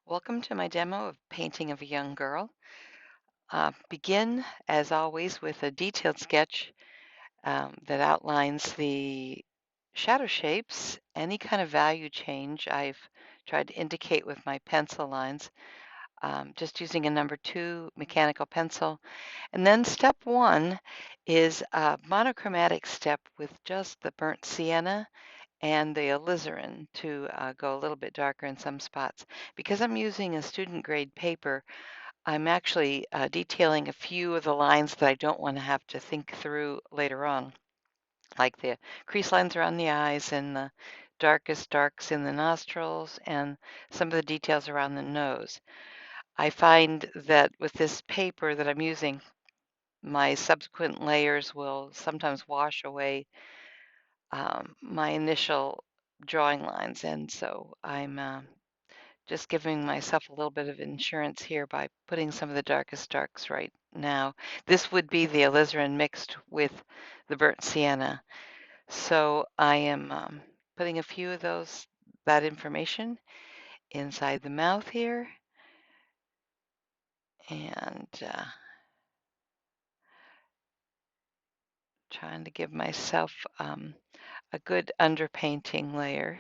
Welcome to my demo of Painting of a Young Girl. Begin, as always, with a detailed sketch that outlines the shadow shapes, any kind of value change I've tried to indicate with my pencil lines, just using a number 2 mechanical pencil. And then step 1 is a monochromatic step with just the burnt sienna and the alizarin to go a little bit darker in some spots. Because I'm using a student grade paper, I'm actually detailing a few of the lines that I don't want to have to think through later on, like the crease lines around the eyes and the darkest darks in the nostrils and some of the details around the nose. I find that with this paper that I'm using, my subsequent layers will sometimes wash away my initial drawing lines, and so I'm just giving myself a little bit of insurance here by putting some of the darkest darks right now. This would be the alizarin mixed with the burnt sienna. So I am putting a few of that information inside the mouth here and trying to give myself a good underpainting layer.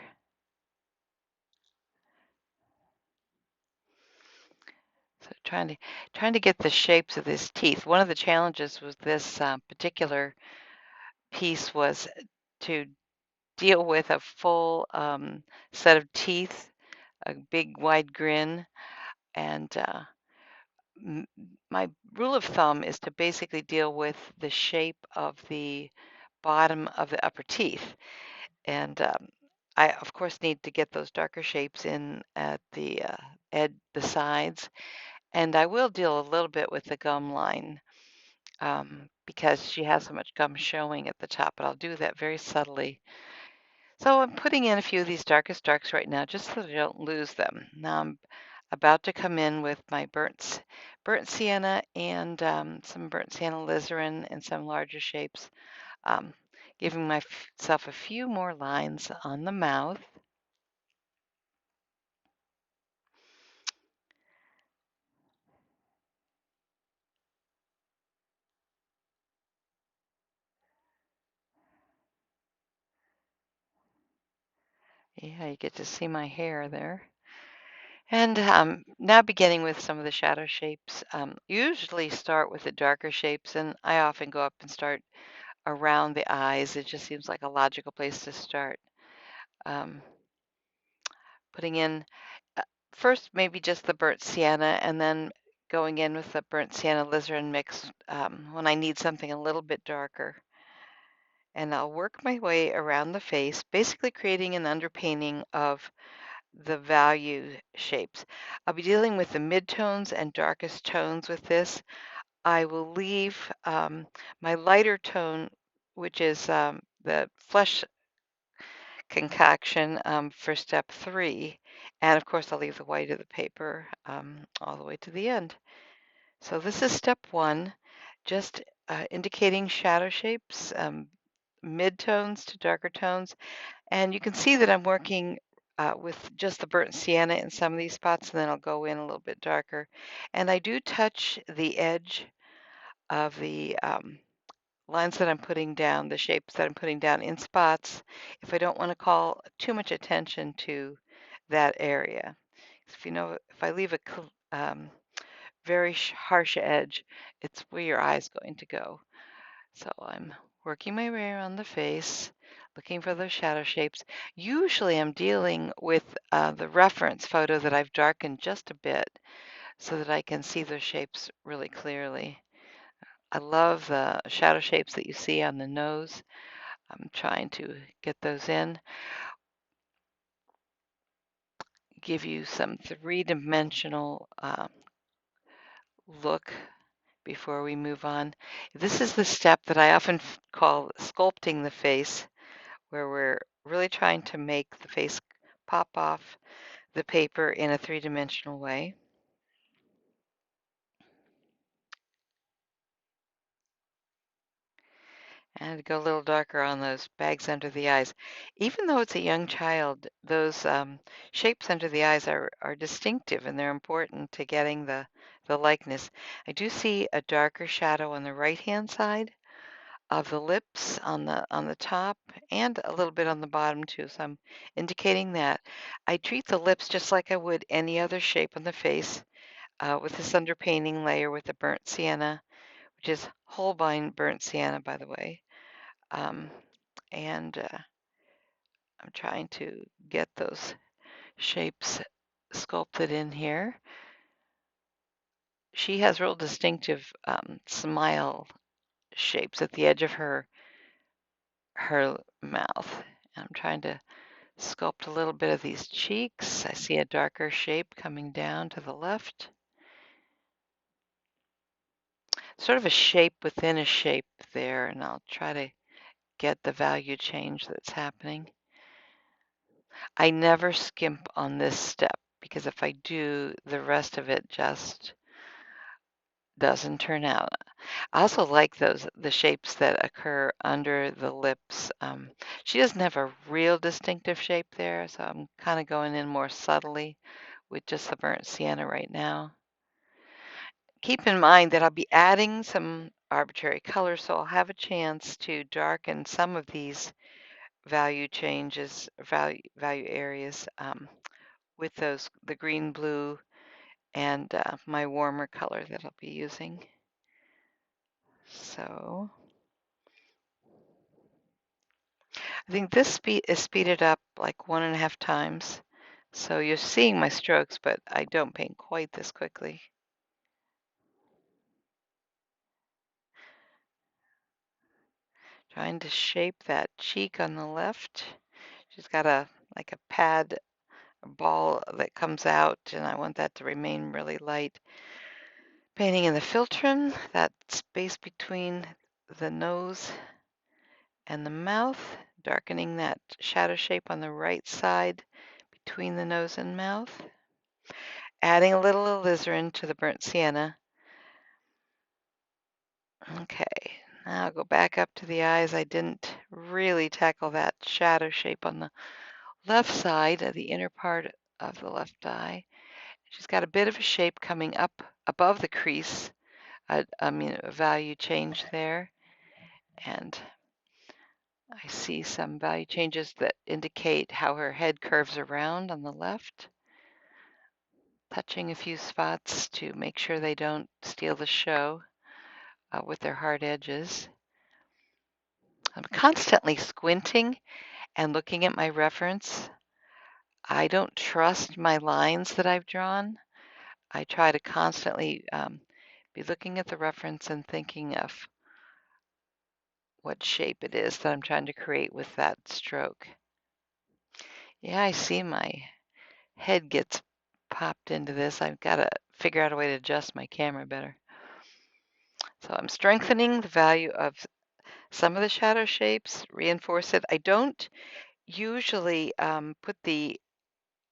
So trying to get the shapes of his teeth. One of the challenges with this particular piece was to deal with a full set of teeth, a big wide grin, and m- my rule of thumb is to basically deal with the shape of the bottom of the upper teeth. And I, of course, need to get those darker shapes in at the sides. And I will deal a little bit with the gum line because she has so much gum showing at the top, but I'll do that very subtly. So I'm putting in a few of these darkest darks right now just so that I don't lose them. Now I'm about to come in with my burnt sienna and some burnt sienna alizarin and some larger shapes, um, giving myself a few more lines on the mouth. Yeah, you get to see my hair there. And now beginning with some of the shadow shapes. Usually start with the darker shapes, and I often go up and start around the eyes. It just seems like a logical place to start. Um, putting in uh, first maybe just the burnt sienna, and then going in with the burnt sienna alizarin mix when I need something a little bit darker. And I'll work my way around the face, basically creating an underpainting of the value shapes. I'll be dealing with the midtones and darkest tones with this. I will leave my lighter tone, which is the flesh concoction for step 3. And of course, I'll leave the white of the paper all the way to the end. So this is step 1, just indicating shadow shapes, midtones to darker tones. And you can see that I'm working with just the burnt sienna in some of these spots, and then I'll go in a little bit darker. And I do touch the edge of the lines that I'm putting down, the shapes that I'm putting down in spots, if I don't want to call too much attention to that area. If you know, if I leave a very harsh edge, it's where your eye is going to go. So I'm working my way around the face, looking for those shadow shapes. Usually I'm dealing with the reference photo that I've darkened just a bit so that I can see those shapes really clearly. I love the shadow shapes that you see on the nose. I'm trying to get those in, give you some three-dimensional look before we move on. This is the step that I often call sculpting the face, where we're really trying to make the face pop off the paper in a three-dimensional way. And go a little darker on those bags under the eyes. Even though it's a young child, those shapes under the eyes are distinctive and they're important to getting the likeness. I do see a darker shadow on the right-hand side of the lips on the top and a little bit on the bottom too. So I'm indicating that. I treat the lips just like I would any other shape on the face with this underpainting layer with the burnt sienna, which is Holbein burnt sienna, by the way. Um, and I'm trying to get those shapes sculpted in here. She has real distinctive smile shapes at the edge of her mouth. I'm trying to sculpt a little bit of these cheeks. I see a darker shape coming down to the left. Sort of a shape within a shape there, and I'll try to get the value change that's happening. I never skimp on this step because if I do, the rest of it just doesn't turn out. I also like the shapes that occur under the lips. She doesn't have a real distinctive shape there, so I'm kind of going in more subtly with just the burnt sienna right now. Keep in mind that I'll be adding some arbitrary colors, so I'll have a chance to darken some of these value changes, value areas with the green, blue, and my warmer color that I'll be using. So I think this speed is speeded up like 1.5 times. So you're seeing my strokes, but I don't paint quite this quickly. Trying to shape that cheek on the left. She's got like a pad, a ball that comes out, and I want that to remain really light. Painting in the philtrum, that space between the nose and the mouth, darkening that shadow shape on the right side between the nose and mouth. Adding a little alizarin to the burnt sienna. Okay, now I'll go back up to the eyes. I didn't really tackle that shadow shape on the left side of the inner part of the left eye. She's got a bit of a shape coming up above the crease, a value change there. And I see some value changes that indicate how her head curves around on the left. Touching a few spots to make sure they don't steal the show with their hard edges. I'm constantly squinting and looking at my reference. I don't trust my lines that I've drawn. I try to constantly be looking at the reference and thinking of what shape it is that I'm trying to create with that stroke. Yeah, I see my head gets popped into this. I've got to figure out a way to adjust my camera better. So I'm strengthening the value of some of the shadow shapes, reinforce it. I don't usually put the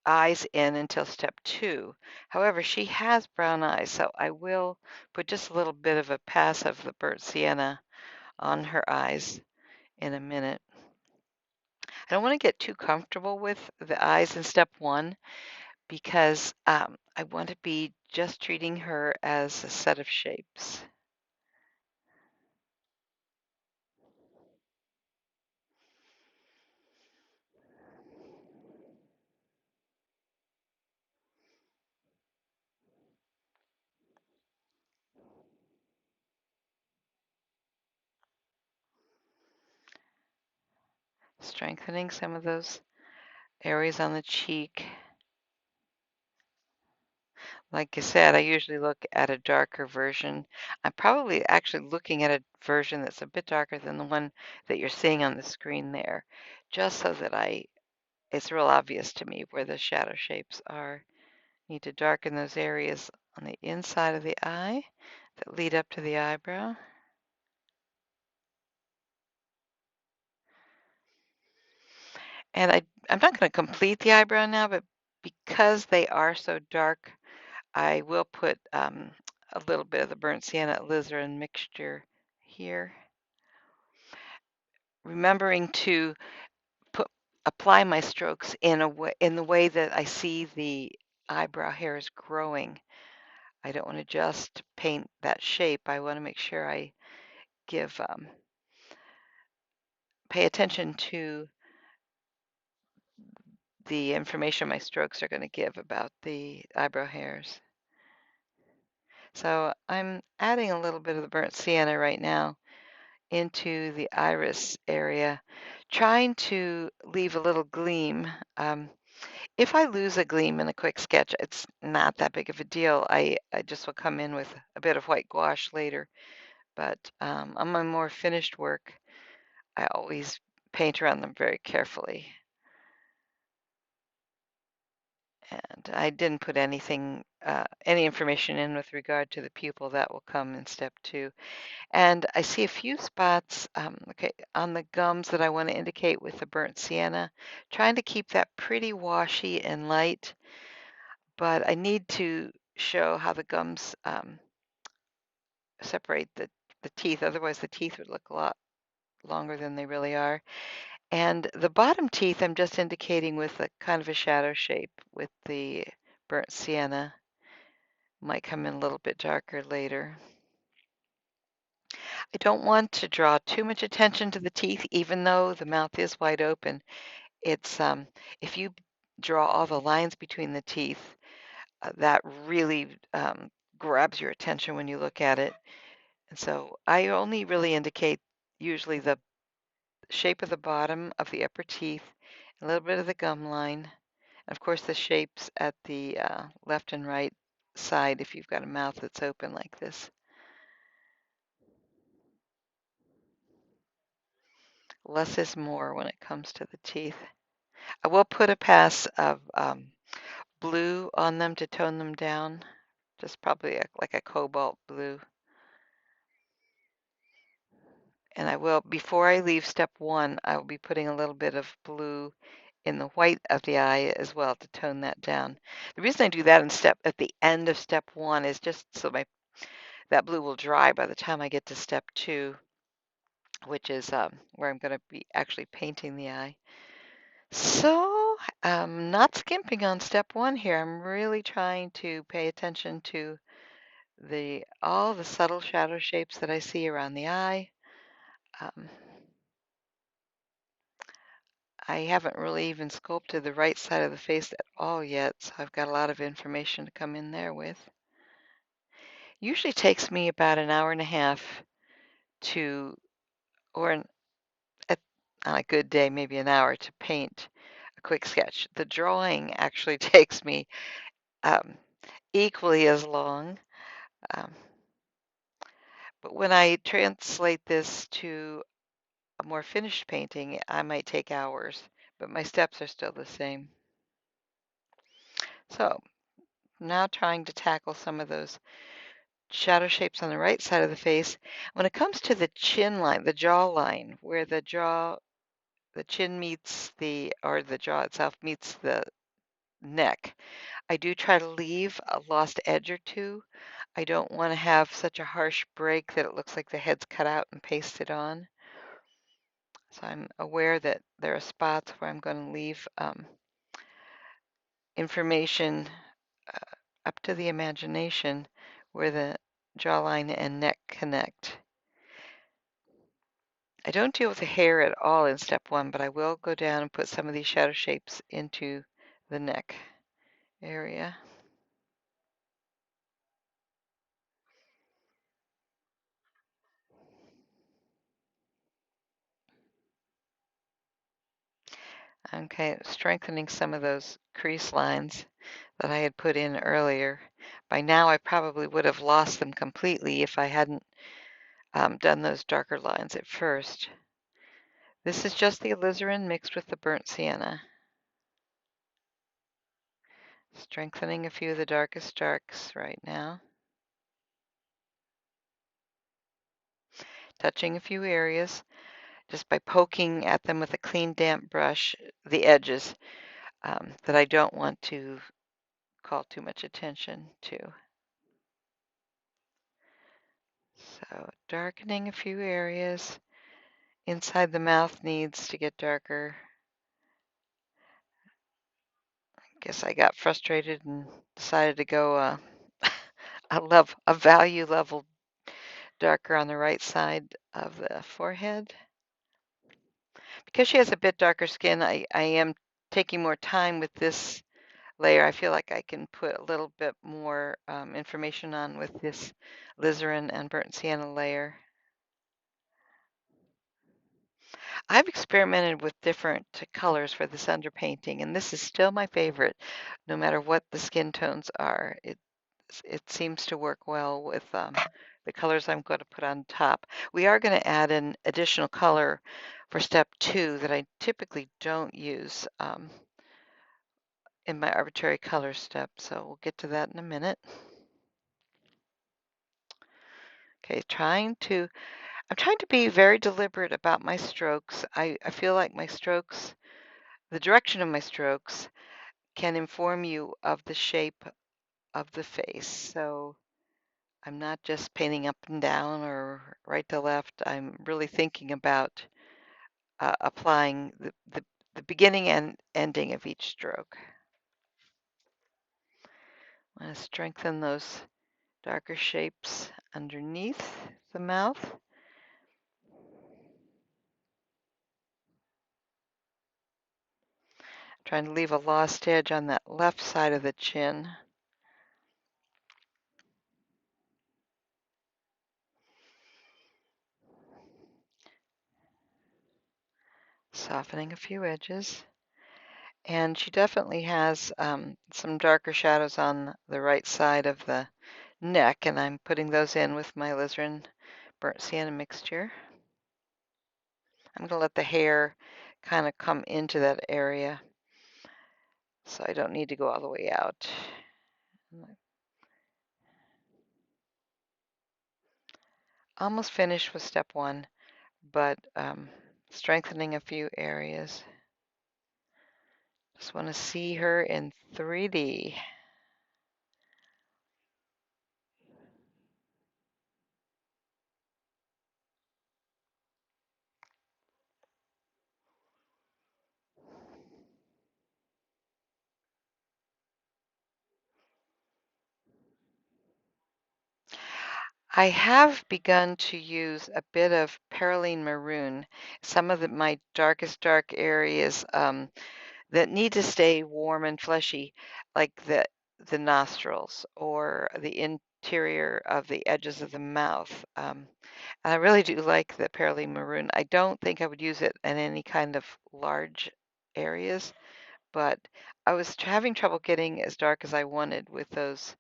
eyes in until step 2. However, she has brown eyes, so I will put just a little bit of a pass of the burnt sienna on her eyes in a minute. I don't want to get too comfortable with the eyes in step 1 because I want to be just treating her as a set of shapes. Strengthening some of those areas on the cheek. Like I said, I usually look at a darker version. I'm probably actually looking at a version that's a bit darker than the one that you're seeing on the screen there, just so that it's real obvious to me where the shadow shapes are. Need to darken those areas on the inside of the eye that lead up to the eyebrow. And I'm not going to complete the eyebrow now, but because they are so dark, I will put a little bit of the burnt sienna alizarin mixture here. remembering to apply my strokes in the way that I see the eyebrow hairs growing. I don't want to just paint that shape. I want to make sure I give pay attention to the information my strokes are going to give about the eyebrow hairs. So I'm adding a little bit of the burnt sienna right now into the iris area, trying to leave a little gleam. If I lose a gleam in a quick sketch, it's not that big of a deal. I just will come in with a bit of white gouache later. But on my more finished work, I always paint around them very carefully. And I didn't put anything, any information in with regard to the pupil. That will come in step 2. And I see a few spots, okay, on the gums that I want to indicate with the burnt sienna, trying to keep that pretty washy and light, but I need to show how the gums separate the teeth. Otherwise, the teeth would look a lot longer than they really are. And the bottom teeth, I'm just indicating with a kind of a shadow shape with the burnt sienna. Might come in a little bit darker later. I don't want to draw too much attention to the teeth, even though the mouth is wide open. It's if you draw all the lines between the teeth, that really grabs your attention when you look at it. And so I only really indicate usually the shape of the bottom of the upper teeth, a little bit of the gum line, and of course the shapes at the left and right side if you've got a mouth that's open like this. Less is more when it comes to the teeth. I will put a pass of blue on them to tone them down, just probably like a cobalt blue. And I will, before I leave step 1, I will be putting a little bit of blue in the white of the eye as well to tone that down. The reason I do that at the end of step 1 is just so that blue will dry by the time I get to step 2, which is where I'm going to be actually painting the eye. So I'm not skimping on step 1 here. I'm really trying to pay attention to all the subtle shadow shapes that I see around the eye. I haven't really even sculpted the right side of the face at all yet, so I've got a lot of information to come in there with. Usually takes me about an hour and a half to, or on a good day, maybe an hour to paint a quick sketch. The drawing actually takes me um, equally as long. Um, but when I translate this to a more finished painting, I might take hours, but my steps are still the same. So now trying to tackle some of those shadow shapes on the right side of the face. When it comes to the chin line, the jaw line, where the chin meets or the jaw itself meets the neck, I do try to leave a lost edge or two. I don't want to have such a harsh break that it looks like the head's cut out and pasted on. So I'm aware that there are spots where I'm going to leave information up to the imagination where the jawline and neck connect. I don't deal with the hair at all in step 1, but I will go down and put some of these shadow shapes into the neck area. Okay, strengthening some of those crease lines that I had put in earlier. By now I probably would have lost them completely if I hadn't done those darker lines at first. This is just the alizarin mixed with the burnt sienna. Strengthening a few of the darkest darks right now. Touching a few areas just by poking at them with a clean damp brush, the edges that I don't want to call too much attention to. So darkening a few areas Inside the mouth needs to get darker. Guess I got frustrated and decided to go a value level darker on the right side of the forehead. Because she has a bit darker skin, I am taking more time with this layer. I feel like I can put a little bit more information on with this alizarin and burnt sienna layer. I've experimented with different colors for this underpainting, and this is still my favorite, no matter what the skin tones are. It seems to work well with the colors I'm going to put on top. We are going to add an additional color for step 2 that I typically don't use in my arbitrary color step, so we'll get to that in a minute. Okay, I'm trying to be very deliberate about my strokes. I feel like my strokes, the direction of my strokes can inform you of the shape of the face. So I'm not just painting up and down or right to left. I'm really thinking about applying the beginning and ending of each stroke. I want to strengthen those darker shapes underneath the mouth. Trying to leave a lost edge on that left side of the chin. Softening a few edges. And she definitely has some darker shadows on the right side of the neck, and I'm putting those in with my alizarin burnt sienna mixture. I'm going to let the hair kind of come into that area, so I don't need to go all the way out. Almost finished with step 1, but strengthening a few areas. Just want to see her in 3D. I have begun to use a bit of Perylene Maroon. Some of my darkest dark areas that need to stay warm and fleshy, like the nostrils or the interior of the edges of the mouth. And I really do like the Perylene Maroon. I don't think I would use it in any kind of large areas, but I was having trouble getting as dark as I wanted with those,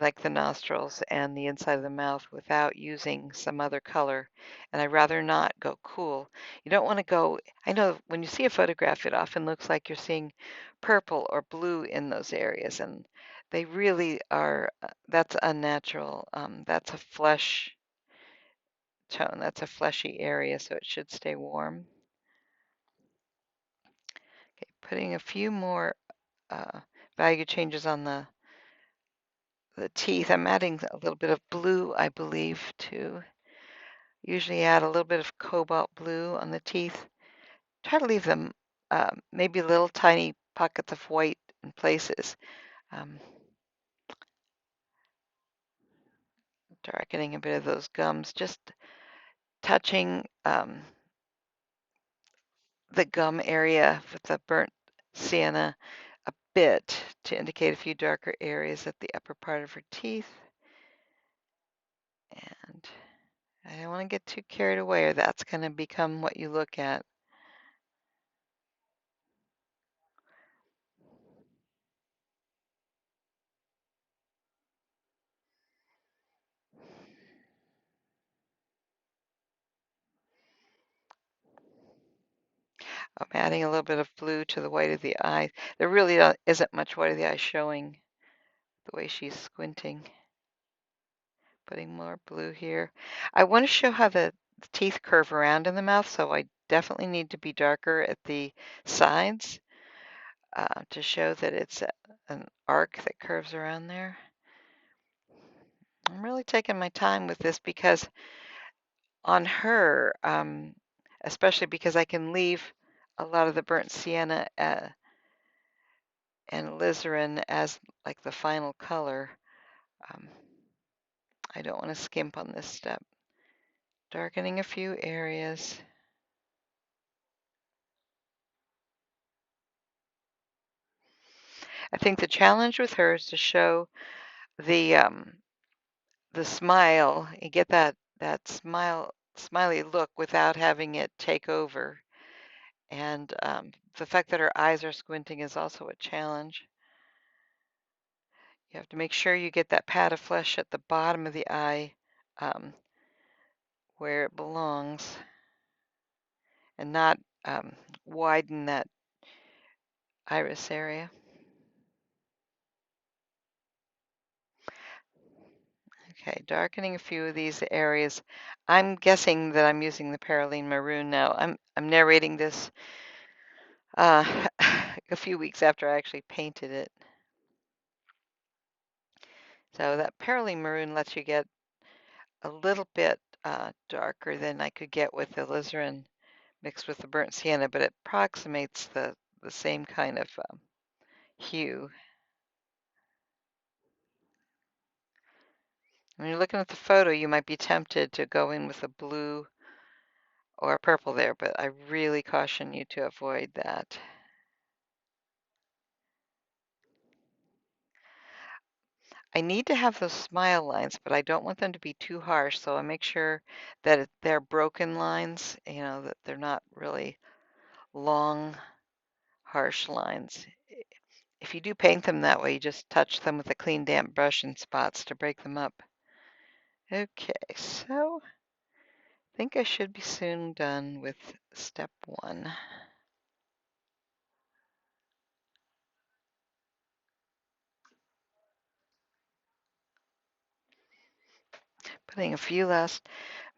like the nostrils and the inside of the mouth, without using some other color. And I'd rather not go cool. You don't want to go, I know when you see a photograph, it often looks like you're seeing purple or blue in those areas, and they really are, that's unnatural. That's a flesh tone, that's a fleshy area, so it should stay warm. Okay, putting a few more value changes on the teeth. I'm adding a little bit of blue, I believe, too. Usually add a little bit of cobalt blue on the teeth. Try to leave them maybe little tiny pockets of white in places. Um, Darkening a bit of those gums, just touching the gum area with the burnt sienna a bit to indicate a few darker areas at the upper part of her teeth. And I don't want to get too carried away, or that's going to become what you look at. I'm adding a little bit of blue to the white of the eye. There really isn't much white of the eye showing the way she's squinting. Putting more blue here. I want to show how the teeth curve around in the mouth, so I definitely need to be darker at the sides to show that it's an arc that curves around there. I'm really taking my time with this because on her, especially because I can leave a lot of the burnt sienna and alizarin as like the final color. Um, I don't want to skimp on this step. Darkening a few areas. I think the challenge with her is to show the smile. You get that smiley look without having it take over. And the fact that her eyes are squinting is also a challenge. You have to make sure you get that pad of flesh at the bottom of the eye um, where it belongs and not widen that iris area. Okay, darkening a few of these areas. I'm guessing that I'm using the Perylene Maroon now. I'm narrating this a few weeks after I actually painted it. So that Perylene Maroon lets you get a little bit darker than I could get with the alizarin mixed with the burnt sienna, but it approximates the same kind of hue. When you're looking at the photo, you might be tempted to go in with a blue or a purple there, but I really caution you to avoid that. I need to have those smile lines, but I don't want them to be too harsh, so I make sure that they're broken lines, that they're not really long, harsh lines. If you do paint them that way, you just touch them with a clean, damp brush in spots to break them up. Okay, so I think I should be soon done with step 1. Putting a few last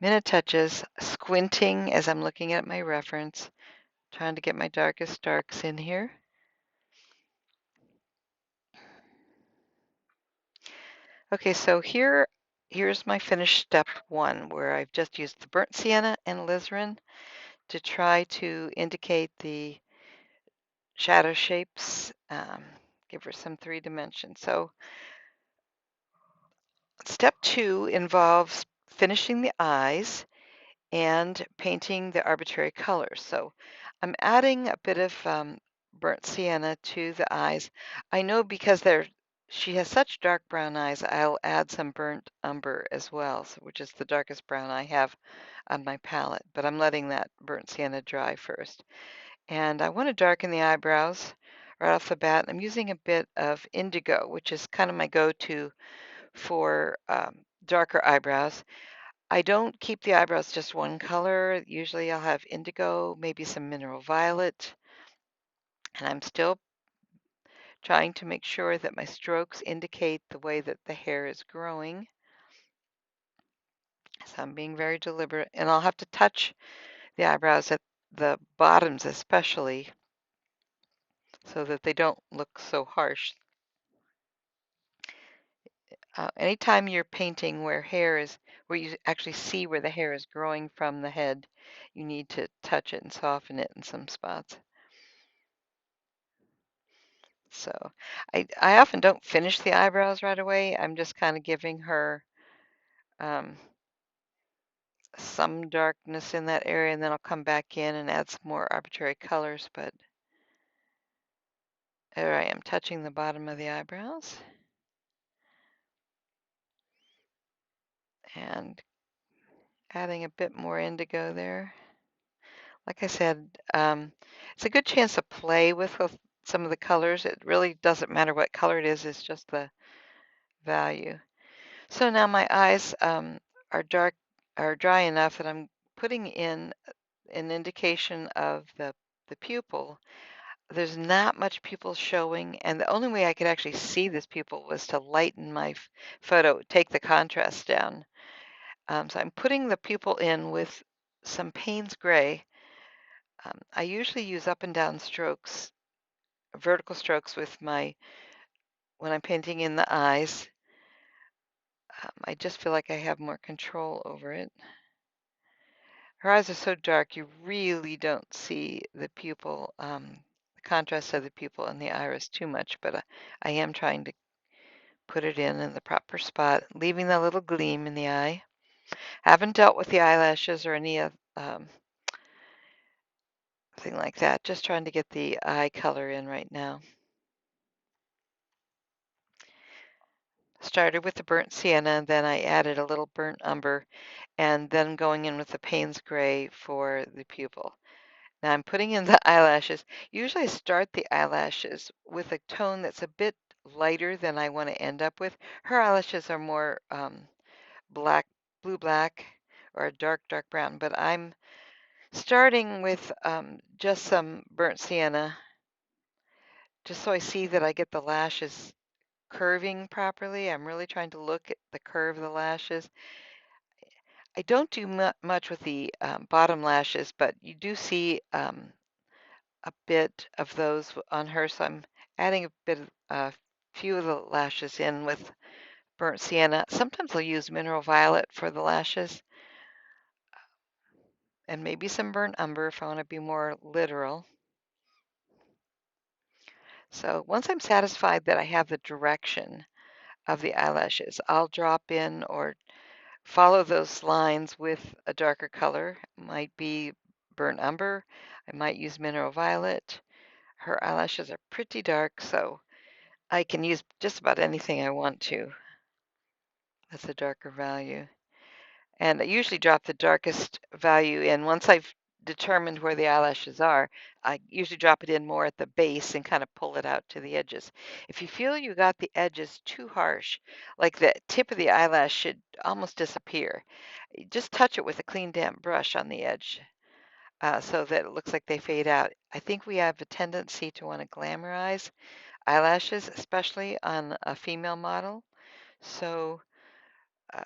minute touches, squinting as I'm looking at my reference, trying to get my darkest darks in here. Okay, so here's my finished step 1, where I've just used the burnt sienna and alizarin to try to indicate the shadow shapes, give her some 3 dimensions. So step 2 involves finishing the eyes and painting the arbitrary colors. So I'm adding a bit of burnt sienna to the eyes. I know because she has such dark brown eyes, I'll add some burnt umber as well, which is the darkest brown I have on my palette, but I'm letting that burnt sienna dry first. And I want to darken the eyebrows right off the bat. I'm using a bit of indigo, which is kind of my go-to for darker eyebrows. I don't keep the eyebrows just one color. Usually I'll have indigo, maybe some mineral violet, and I'm still trying to make sure that my strokes indicate the way that the hair is growing. So I'm being very deliberate, and I'll have to touch the eyebrows at the bottoms especially so that they don't look so harsh. Anytime you're painting where you actually see where the hair is growing from the head, you need to touch it and soften it in some spots. So I often don't finish the eyebrows right away. I'm just kind of giving her um, some darkness in that area, and then I'll come back in and add some more arbitrary colors. But there I am touching the bottom of the eyebrows and adding a bit more indigo there. Like I said, it's a good chance to play with some of the colors. It really doesn't matter what color it is, it's just the value. So now my eyes are dry enough that I'm putting in an indication of the pupil. There's not much pupil showing, and the only way I could actually see this pupil was to lighten my photo, take the contrast down. So I'm putting the pupil in with some Payne's Gray. I usually use up and down strokes, vertical strokes when I'm painting in the eyes. I just feel like I have more control over it. Her eyes are so dark, you really don't see the pupil, the contrast of the pupil and the iris too much, but I am trying to put it in the proper spot, leaving the little gleam in the eye. Haven't dealt with the eyelashes or any of thing like that. Just trying to get the eye color in right now. Started with the burnt sienna, then I added a little burnt umber, and then going in with the Payne's gray for the pupil. Now I'm putting in the eyelashes. Usually I start the eyelashes with a tone that's a bit lighter than I want to end up with. Her eyelashes are more black, blue black, or a dark, dark brown, but I'm starting with just some burnt sienna, just so I see that I get the lashes curving properly. I'm really trying to look at the curve of the lashes. I don't do much with the bottom lashes, but you do see a bit of those on her, so I'm adding a bit of a few of the lashes in with burnt sienna. Sometimes I'll use mineral violet for the lashes and maybe some burnt umber if I want to be more literal. So once I'm satisfied that I have the direction of the eyelashes, I'll drop in or follow those lines with a darker color. It might be burnt umber. I might use mineral violet. Her eyelashes are pretty dark, so I can use just about anything I want to. That's a darker value. And I usually drop the darkest value in. Once I've determined where the eyelashes are, I usually drop it in more at the base and kind of pull it out to the edges. If you feel you got the edges too harsh, like the tip of the eyelash should almost disappear, just touch it with a clean damp brush on the edge so that it looks like they fade out. I think we have a tendency to want to glamorize eyelashes, especially on a female model. So uh,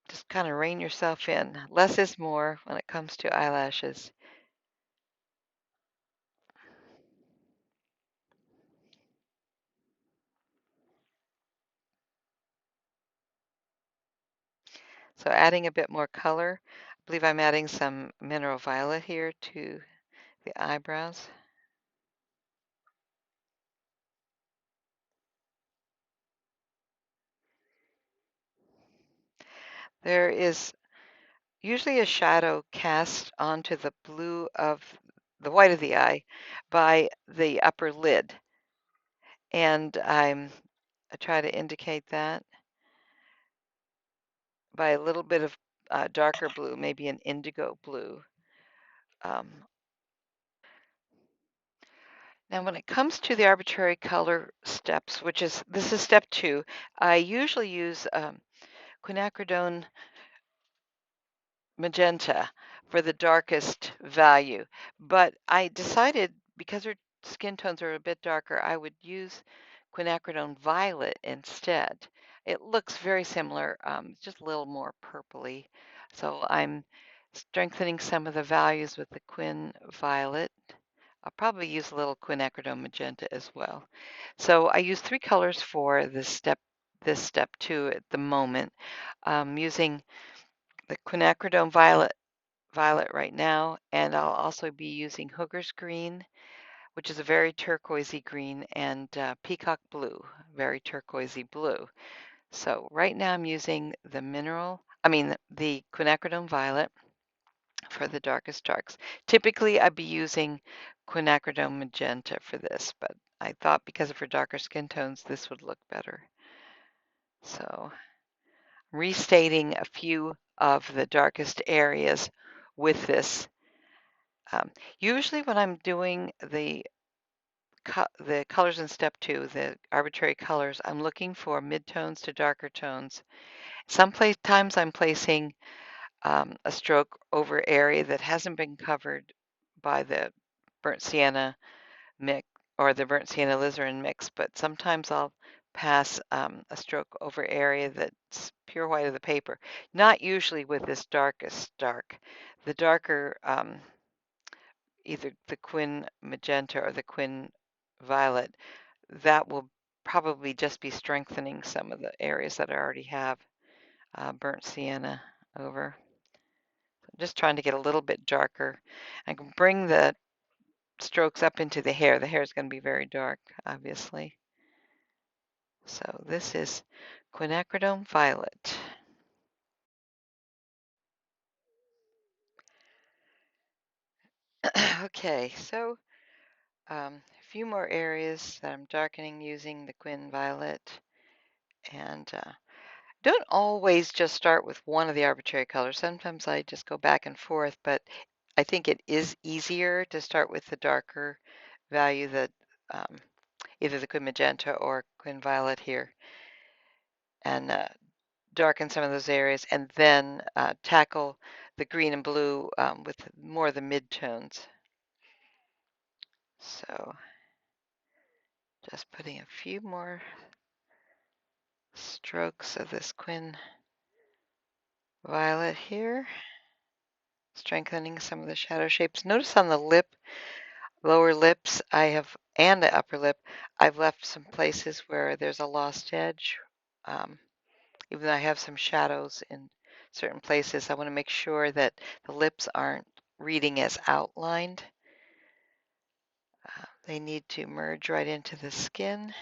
just kind of rein yourself in. Less is more when it comes to eyelashes. So adding a bit more color. I believe I'm adding some mineral violet here to the eyebrows. There is usually a shadow cast onto the blue of the white of the eye by the upper lid. And I try to indicate that by a little bit of darker blue, maybe an indigo blue. Um, Now, when it comes to the arbitrary color steps, this is step 2, I usually use quinacridone magenta for the darkest value. But I decided because her skin tones are a bit darker, I would use quinacridone violet instead. It looks very similar, just a little more purpley. So I'm strengthening some of the values with the quin violet. I'll probably use a little quinacridone magenta as well. So I use 3 colors for this step 2 at the moment. I'm using the quinacridone violet right now, and I'll also be using Hooger's green, which is a very turquoisey green, and peacock blue, very turquoisey blue. So right now I'm using the quinacridone violet for the darkest darks. Typically I'd be using quinacridone magenta for this, but I thought because of her darker skin tones, this would look better. So restating a few of the darkest areas with this. Usually when I'm doing the colors in step 2, the arbitrary colors, I'm looking for midtones to darker tones. Times I'm placing a stroke over area that hasn't been covered by the burnt sienna mix or the burnt sienna alizarin mix, but sometimes I'll pass a stroke over area that's pure white of the paper. Not usually with this darkest dark. The darker, either the quin magenta or the quin violet, that will probably just be strengthening some of the areas that I already have burnt sienna over. just trying to get a little bit darker. I can bring the strokes up into the hair. The hair is going to be very dark, obviously. So this is quinacridone violet. Okay, so a few more areas that I'm darkening using the Quin Violet. And don't always just start with one of the arbitrary colors. Sometimes I just go back and forth, but I think it is easier to start with the darker value that um, either the Quin Magenta or Quin Violet here, and darken some of those areas, and then tackle the green and blue with more of the mid-tones. So just putting a few more strokes of this Quin Violet here, strengthening some of the shadow shapes. Notice on the lip, lower lips, and the upper lip, I've left some places where there's a lost edge. Even though I have some shadows in certain places, I want to make sure that the lips aren't reading as outlined. They need to merge right into the skin.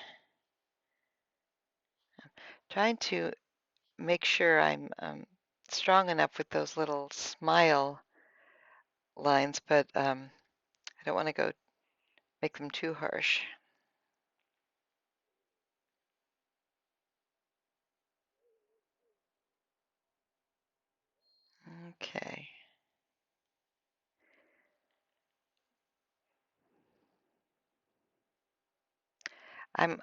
Trying to make sure I'm strong enough with those little smile lines, but I don't want to go make them too harsh. Okay. I'm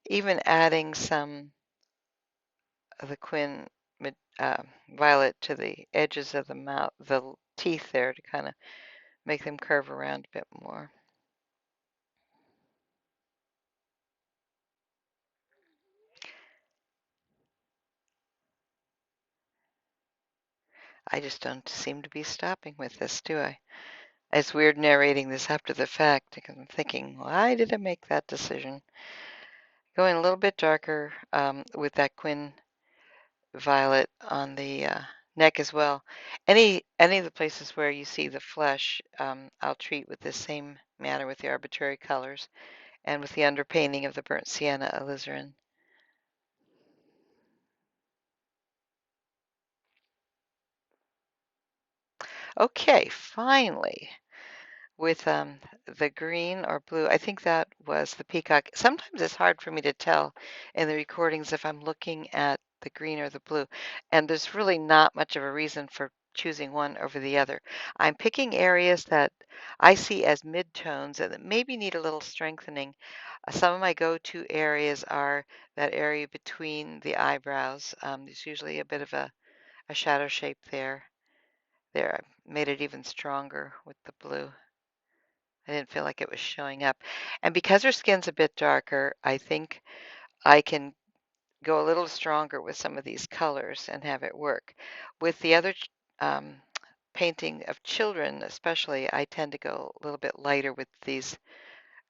even adding some of the Quin uh, Violet to the edges of the mouth, the teeth there, to kind of make them curve around a bit more. I just don't seem to be stopping with this, do I? It's weird narrating this after the fact because I'm thinking, why did I make that decision? Going a little bit darker with that Quin Violet on the neck as well. Any of the places where you see the flesh, I'll treat with the same manner with the arbitrary colors and with the underpainting of the burnt sienna alizarin. Okay, finally, with the green or blue, I think that was the peacock. Sometimes it's hard for me to tell in the recordings if I'm looking at the green or the blue, and there's really not much of a reason for choosing one over the other. I'm picking areas that I see as midtones and that maybe need a little strengthening. Some of my go-to areas are that area between the eyebrows. There's usually a bit of a shadow shape there. There, I made it even stronger with the blue. I didn't feel like it was showing up. And because her skin's a bit darker, I think I can go a little stronger with some of these colors and have it work. With the other um, painting of children, especially, I tend to go a little bit lighter with these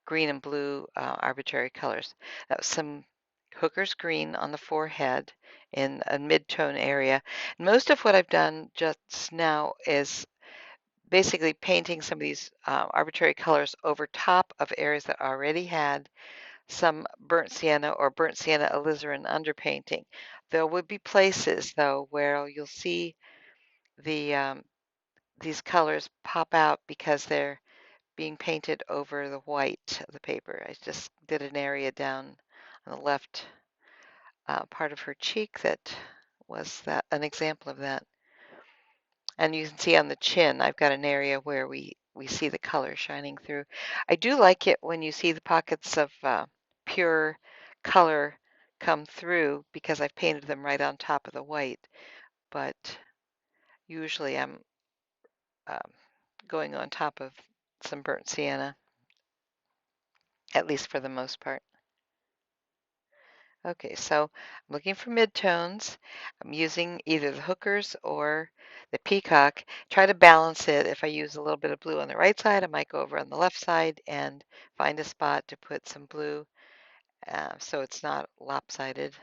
green and blue arbitrary colors. That was some Hooker's green on the forehead in a mid-tone area. Most of what I've done just now is basically painting some of these arbitrary colors over top of areas that already had some burnt sienna or burnt sienna alizarin underpainting. There would be places though where you'll see the these colors pop out because they're being painted over the white of the paper. I just did an area down on the left part of her cheek that was that an example of that. And you can see on the chin, I've got an area where we see the color shining through. I do like it when you see the pockets of pure color come through because I've painted them right on top of the white. But usually I'm um, going on top of some burnt sienna, at least for the most part. Okay, so I'm looking for midtones. I'm using either the hookers or the peacock. Try to balance it. If I use a little bit of blue on the right side, I might go over on the left side and find a spot to put some blue so it's not lopsided.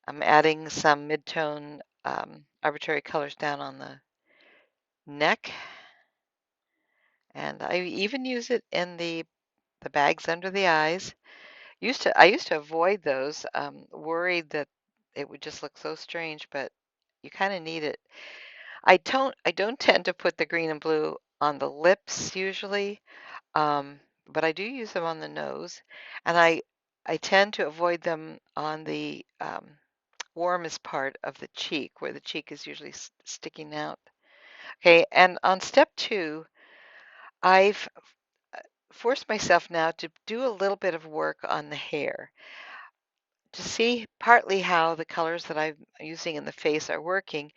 I'm adding some midtone arbitrary colors down on the neck, and I even use it in the bags under the eyes. I used to avoid those, worried that it would just look so strange, but you kind of need it. I don't tend to put the green and blue on the lips usually, but I do use them on the nose, and I tend to avoid them on the warmest part of the cheek, where the cheek is usually sticking out. Okay, and on step two, I've forced myself now to do a little bit of work on the hair to see partly how the colors that I'm using in the face are working,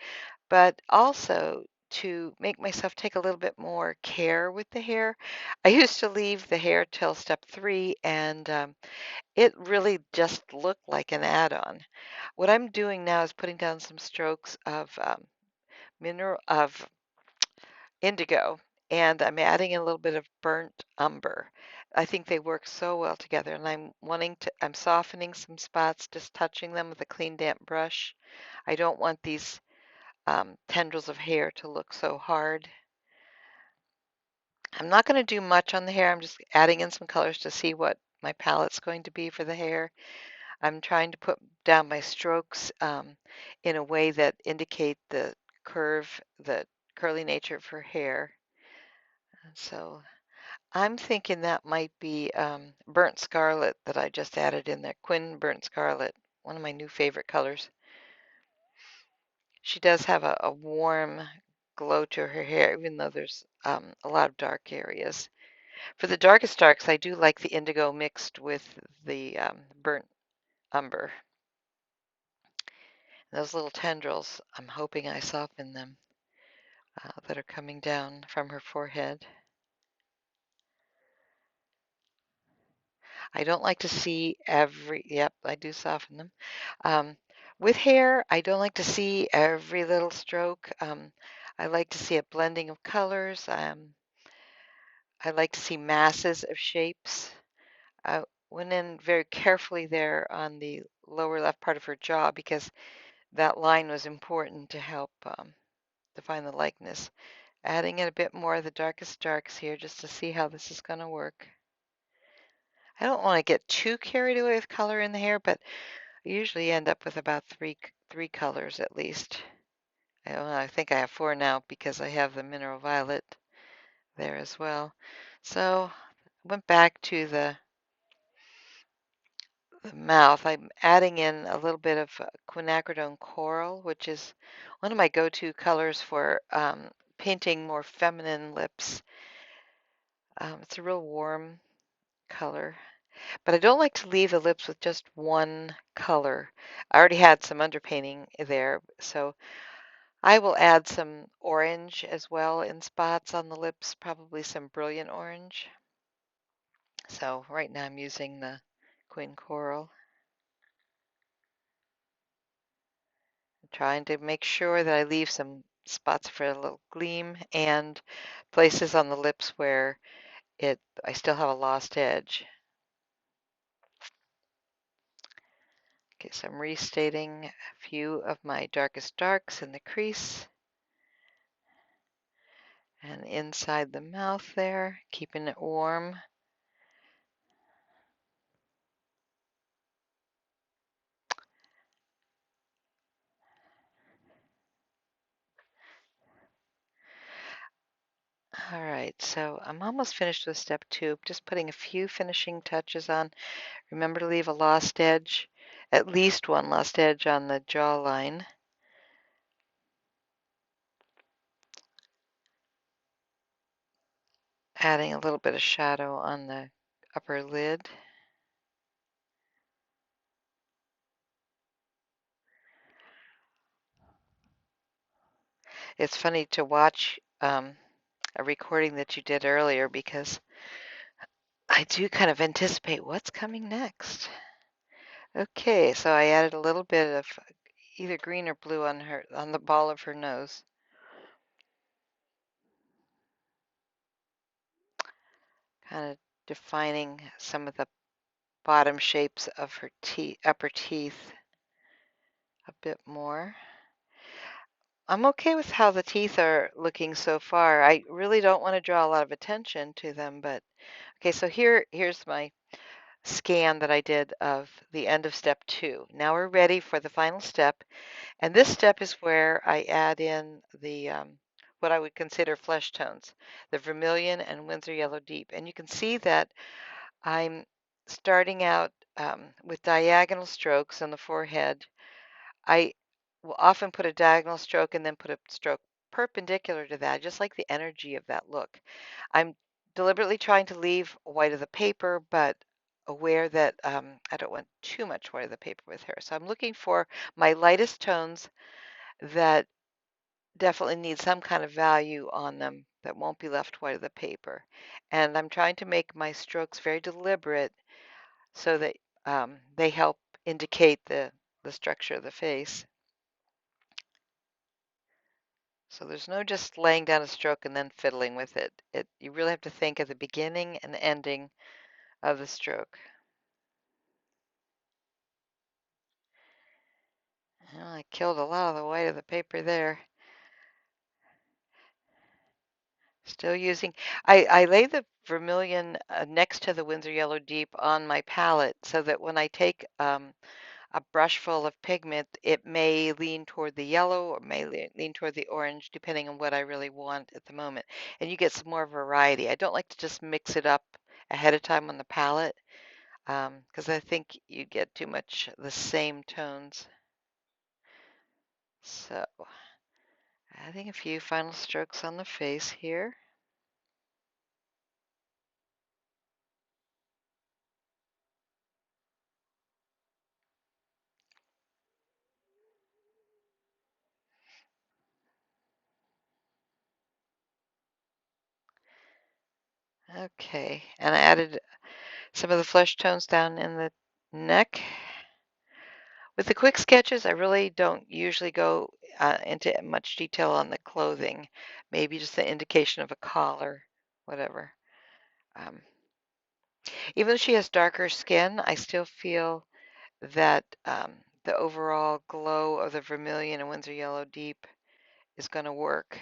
but also to make myself take a little bit more care with the hair. I used to leave the hair till step three, and it really just looked like an add-on. What I'm doing now is putting down some strokes of mineral of indigo, and I'm adding a little bit of burnt umber. I think they work so well together, and I'm softening some spots, just touching them with a clean, damp brush. I don't want these tendrils of hair to look so hard. I'm not going to do much on the hair. I'm just adding in some colors to see what my palette's going to be for the hair. I'm trying to put down my strokes in a way that indicate the curly nature of her hair. So I'm thinking that might be burnt scarlet that I just added in there. Quinn burnt scarlet, one of my new favorite colors. She does have a warm glow to her hair, even though there's a lot of dark areas. For the darkest darks, I do like the indigo mixed with the burnt umber. Those little tendrils, I'm hoping I soften them that are coming down from her forehead. I don't like to see yep, I do soften them. Um, with hair, I don't like to see every little stroke. I like to see a blending of colors. I like to see masses of shapes. I went in very carefully there on the lower left part of her jaw because that line was important to help define the likeness. Adding in a bit more of the darkest darks here just to see how this is going to work. I don't want to get too carried away with color in the hair, but I usually end up with about three colors at least. I think I have four now because I have the mineral violet there as well. So I went back to the mouth. I'm adding in a little bit of quinacridone coral, which is one of my go-to colors for painting more feminine lips. It's a real warm color, but I don't like to leave the lips with just one color. I already had some underpainting there, so I will add some orange as well in spots on the lips, probably some brilliant orange. So right now I'm using the Queen Coral, trying to make sure that I leave some spots for a little gleam and places on the lips where I still have a lost edge. Okay, so I'm restating a few of my darkest darks in the crease and inside the mouth there, keeping it warm. All right, so I'm almost finished with step two. Just putting a few finishing touches on. Remember to leave a lost edge, at least one lost edge on the jawline. Adding a little bit of shadow on the upper lid. It's funny to watch a recording that you did earlier because I do kind of anticipate what's coming next. Okay, so I added a little bit of either green or blue on the ball of her nose. Kind of defining some of the bottom shapes of her upper teeth a bit more. I'm okay with how the teeth are looking so far. I really don't want to draw a lot of attention to them, but okay, so here's my scan that I did of the end of step 2. Now we're ready for the final step, and this step is where I add in the what I would consider flesh tones, the vermilion and Winsor Yellow Deep. And you can see that I'm starting out with diagonal strokes on the forehead. I will often put a diagonal stroke and then put a stroke perpendicular to that, just like the energy of that look. I'm deliberately trying to leave white of the paper, but aware that I don't want too much white of the paper with her. So I'm looking for my lightest tones that definitely need some kind of value on them that won't be left white of the paper. And I'm trying to make my strokes very deliberate so that they help indicate the structure of the face. So there's no just laying down a stroke and then fiddling with it. You really have to think of the beginning and ending of the stroke. Well, I killed a lot of the white of the paper there. Still using, I lay the vermilion next to the Winsor Yellow Deep on my palette so that when I take a brush full of pigment, it may lean toward the yellow or may lean toward the orange, depending on what I really want at the moment. And you get some more variety. I don't like to just mix it up ahead of time on the palette because I think you get too much the same tones. So, adding a few final strokes on the face here. Okay, and I added some of the flesh tones down in the neck. With the quick sketches, I really don't usually go into much detail on the clothing. Maybe just the indication of a collar, whatever. Um, Even though she has darker skin, I still feel that the overall glow of the vermilion and Winsor Yellow Deep is going to work.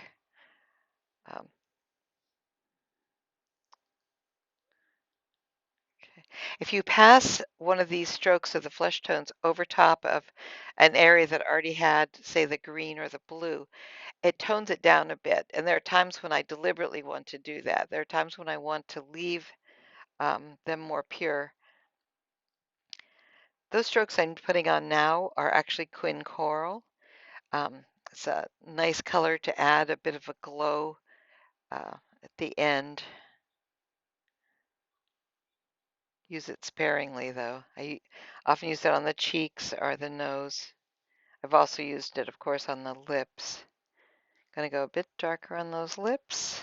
Um, okay. If you pass one of these strokes of the flesh tones over top of an area that already had, say, the green or the blue, it tones it down a bit. And there are times when I deliberately want to do that. There are times when I want to leave them more pure. Those strokes I'm putting on now are actually Quin Coral. It's a nice color to add a bit of a glow at the end. Use it sparingly though. I often use it on the cheeks or the nose. I've also used it, of course, on the lips. Gonna go a bit darker on those lips.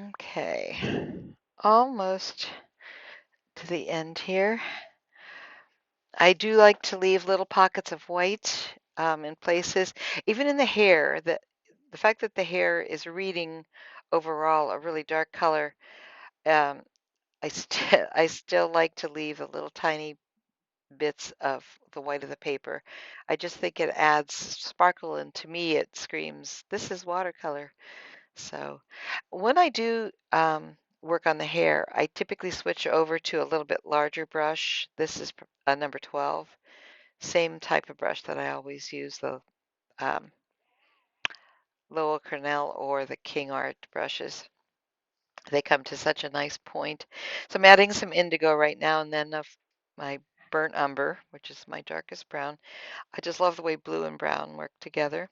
Okay, almost to the end here. I do like to leave little pockets of white in places, even in the hair. The fact that the hair is reading overall a really dark color, um, I still like to leave a little tiny bits of the white of the paper. I just think it adds sparkle, and to me, it screams, "This is watercolor." So when I do work on the hair, I typically switch over to a little bit larger brush. This is a number 12. Same type of brush that I always use, the um, Lowell Cornell or the King Art brushes. They come to such a nice point. So I'm adding some indigo right now and then of my burnt umber, which is my darkest brown. I just love the way blue and brown work together.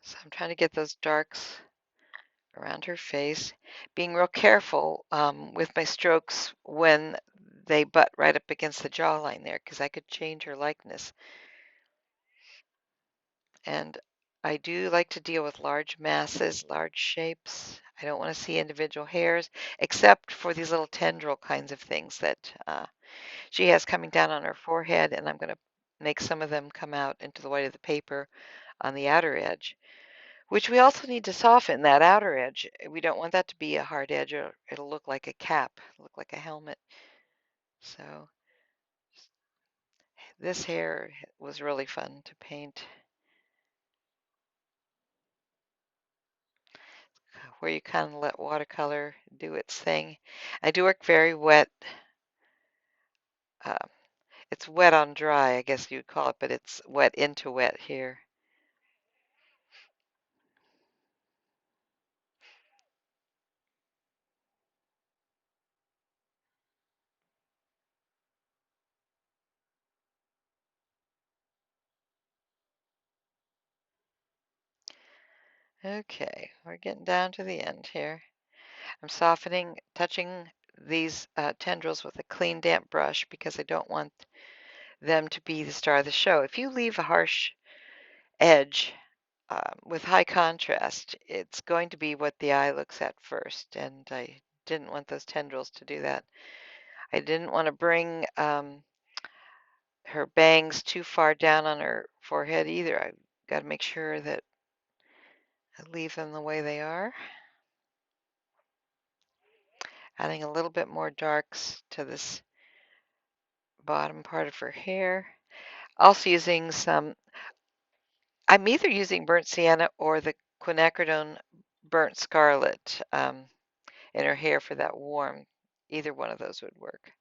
So I'm trying to get those darks around her face, being real careful with my strokes when they butt right up against the jawline there, because I could change her likeness. And I do like to deal with large masses, large shapes. I don't want to see individual hairs, except for these little tendril kinds of things that she has coming down on her forehead, and I'm going to make some of them come out into the white of the paper on the outer edge. which we also need to soften that outer edge. We don't want that to be a hard edge or it'll look like a cap, look like a helmet. So this hair was really fun to paint, where you kind of let watercolor do its thing. I do work very wet. Uh, it's wet on dry, I guess you'd call it, but it's wet into wet here. Okay, we're getting down to the end here. I'm softening, touching these tendrils with a clean, damp brush because I don't want them to be the star of the show. If you leave a harsh edge with high contrast, it's going to be what the eye looks at first, and I didn't want those tendrils to do that. I didn't want to bring her bangs too far down on her forehead either. I've got to make sure that I leave them the way they are. Adding a little bit more darks to this bottom part of her hair. Also using I'm either using burnt sienna or the quinacridone burnt scarlet in her hair for that warm. Either one of those would work.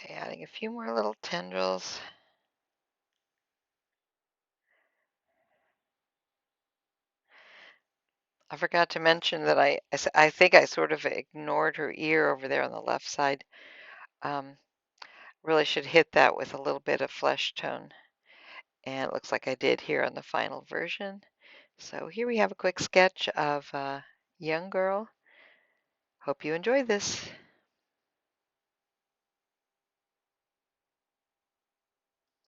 Okay, adding a few more little tendrils. I forgot to mention that I think I sort of ignored her ear over there on the left side. Um, really should hit that with a little bit of flesh tone. And it looks like I did here on the final version. So here we have a quick sketch of a young girl. Hope you enjoyed this.